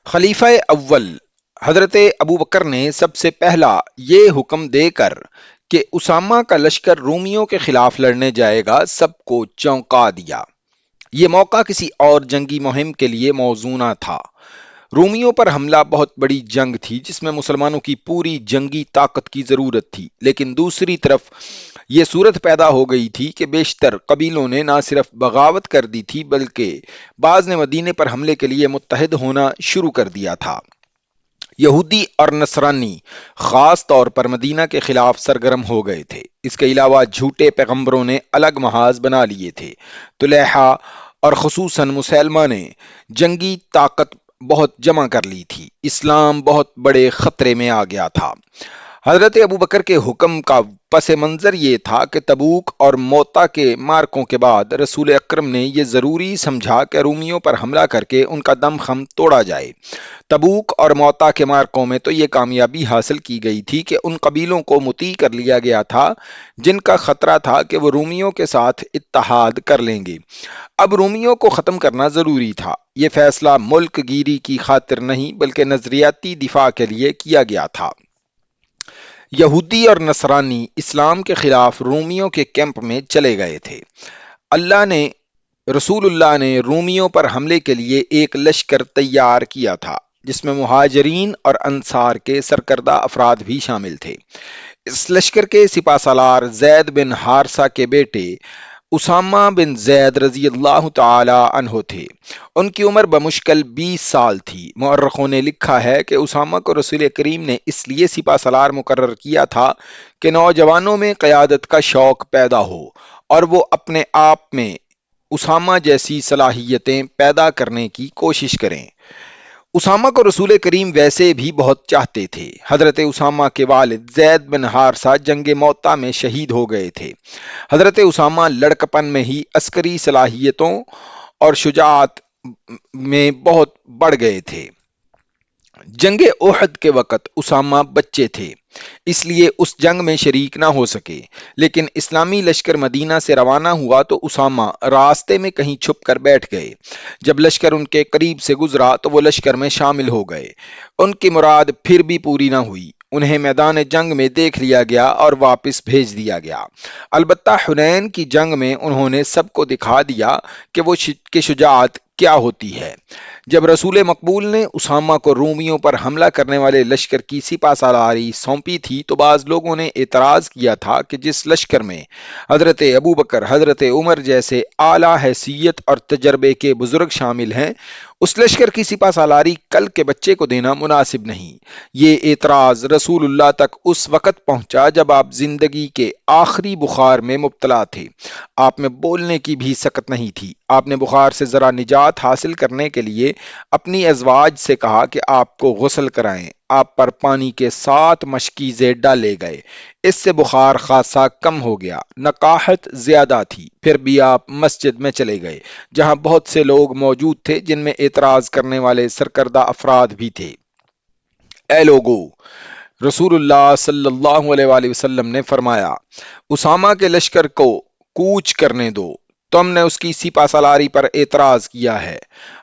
خلیفہ اول حضرت ابو بکر نے سب سے پہلا یہ حکم دے کر کہ اسامہ کا لشکر رومیوں کے خلاف لڑنے جائے گا، سب کو چونکا دیا۔ یہ موقع کسی اور جنگی مہم کے لیے موزوں نہ تھا۔ رومیوں پر حملہ بہت بڑی جنگ تھی جس میں مسلمانوں کی پوری جنگی طاقت کی ضرورت تھی، لیکن دوسری طرف یہ صورت پیدا ہو گئی تھی کہ بیشتر قبیلوں نے نہ صرف بغاوت کر دی تھی بلکہ بعض نے مدینے پر حملے کے لیے متحد ہونا شروع کر دیا تھا۔ یہودی اور نصرانی خاص طور پر مدینہ کے خلاف سرگرم ہو گئے تھے۔ اس کے علاوہ جھوٹے پیغمبروں نے الگ محاذ بنا لیے تھے۔ طلحہ اور خصوصاً مسلمہ نے جنگی طاقت بہت جمع کر لی تھی۔ اسلام بہت بڑے خطرے میں آ گیا تھا۔ حضرت ابوبکر کے حکم کا پس منظر یہ تھا کہ تبوک اور موتا کے مارکوں کے بعد رسول اکرم نے یہ ضروری سمجھا کہ رومیوں پر حملہ کر کے ان کا دم خم توڑا جائے۔ تبوک اور موتا کے مارکوں میں تو یہ کامیابی حاصل کی گئی تھی کہ ان قبیلوں کو مطیع کر لیا گیا تھا جن کا خطرہ تھا کہ وہ رومیوں کے ساتھ اتحاد کر لیں گے۔ اب رومیوں کو ختم کرنا ضروری تھا۔ یہ فیصلہ ملک گیری کی خاطر نہیں بلکہ نظریاتی دفاع کے لیے کیا گیا تھا۔ یہودی اور نصرانی اسلام کے خلاف رومیوں کے کیمپ میں چلے گئے تھے۔ رسول اللہ نے رومیوں پر حملے کے لیے ایک لشکر تیار کیا تھا جس میں مہاجرین اور انصار کے سرکردہ افراد بھی شامل تھے۔ اس لشکر کے سپہ سالار زید بن حارثہ کے بیٹے اسامہ بن زید رضی اللہ تعالی عنہ تھے۔ ان کی عمر بمشکل 20 سال تھی۔ مورخوں نے لکھا ہے کہ اسامہ کو رسول کریم نے اس لیے سپہ سالار مقرر کیا تھا کہ نوجوانوں میں قیادت کا شوق پیدا ہو اور وہ اپنے آپ میں اسامہ جیسی صلاحیتیں پیدا کرنے کی کوشش کریں۔ اسامہ کو رسول کریم ویسے بھی بہت چاہتے تھے۔ حضرت اسامہ کے والد زید بن حارثہ جنگ موتا میں شہید ہو گئے تھے۔ حضرت اسامہ لڑکپن میں ہی عسکری صلاحیتوں اور شجاعت میں بہت بڑھ گئے تھے۔ جنگ احد کے وقت اسامہ بچے تھے، اس لیے اس جنگ میں شریک نہ ہو سکے، لیکن اسلامی لشکر مدینہ سے روانہ ہوا تو اسامہ راستے میں کہیں چھپ کر بیٹھ گئے۔ جب لشکر ان کے قریب سے گزرا تو وہ لشکر میں شامل ہو گئے۔ ان کی مراد پھر بھی پوری نہ ہوئی۔ انہیں میدان جنگ میں دیکھ لیا گیا اور واپس بھیج دیا گیا۔ البتہ حنین کی جنگ میں انہوں نے سب کو دکھا دیا کہ شجاعت کیا ہوتی ہے۔ جب رسول مقبول نے اسامہ کو رومیوں پر حملہ کرنے والے لشکر کی سپہ سالاری سونپی تھی تو بعض لوگوں نے اعتراض کیا تھا کہ جس لشکر میں حضرت ابوبکر، حضرت عمر جیسے اعلیٰ حیثیت اور تجربے کے بزرگ شامل ہیں، اس لشکر کی سپہ سالاری کل کے بچے کو دینا مناسب نہیں۔ یہ اعتراض رسول اللہ تک اس وقت پہنچا جب آپ زندگی کے آخری بخار میں مبتلا تھے۔ آپ میں بولنے کی بھی سکت نہیں تھی۔ آپ نے بخار سے ذرا نجات حاصل کرنے کے لیے اپنی ازواج سے کہا کہ آپ کو غسل کرائیں۔ آپ پر پانی کے 7 مشکیزیں ڈالے گئے۔ اس سے بخار خاصا کم ہو گیا۔ نقاہت زیادہ تھی۔ پھر بھی آپ مسجد میں چلے گئے جہاں بہت سے لوگ موجود تھے جن میں اعتراض کرنے والے سرکردہ افراد بھی تھے۔ اے لوگو، رسول اللہ صلی اللہ علیہ وآلہ وسلم نے فرمایا، اسامہ کے لشکر کو کوچ کرنے دو۔ تم نے اس کی سپہ سالاری پر اعتراض کیا ہے،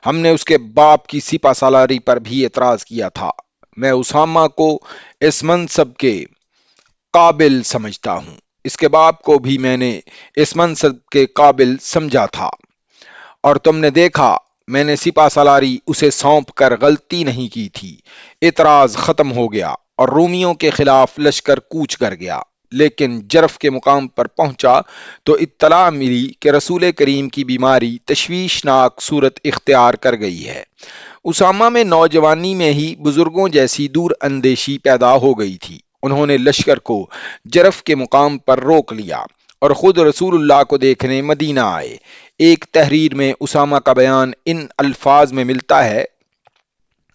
ہم نے اس کے باپ کی سپہ سالاری پر بھی اعتراض کیا تھا۔ میں اسامہ کو اس منصب کے قابل سمجھتا ہوں، اس کے باپ کو بھی میں نے اس منصب کے قابل سمجھا تھا، اور تم نے دیکھا میں نے سپہ سالاری اسے سونپ کر غلطی نہیں کی تھی۔ اعتراض ختم ہو گیا اور رومیوں کے خلاف لشکر کوچ کر گیا۔ لیکن جرف کے مقام پر پہنچا تو اطلاع ملی کہ رسول کریم کی بیماری تشویشناک صورت اختیار کر گئی ہے۔ اسامہ میں نوجوانی میں ہی بزرگوں جیسی دور اندیشی پیدا ہو گئی تھی۔ انہوں نے لشکر کو جرف کے مقام پر روک لیا اور خود رسول اللہ کو دیکھنے مدینہ آئے۔ ایک تحریر میں اسامہ کا بیان ان الفاظ میں ملتا ہے: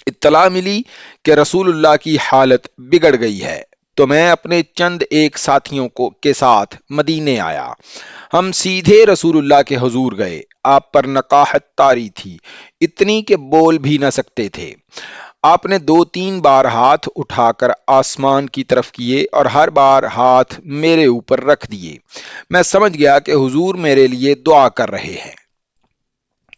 اطلاع ملی کہ رسول اللہ کی حالت بگڑ گئی ہے تو میں اپنے چند ایک ساتھیوں کے ساتھ مدینے آیا۔ ہم سیدھے رسول اللہ کے حضور گئے۔ آپ پر نقاہت طاری تھی، اتنی کہ بول بھی نہ سکتے تھے۔ آپ نے 2-3 بار ہاتھ اٹھا کر آسمان کی طرف کیے اور ہر بار ہاتھ میرے اوپر رکھ دیے۔ میں سمجھ گیا کہ حضور میرے لیے دعا کر رہے ہیں۔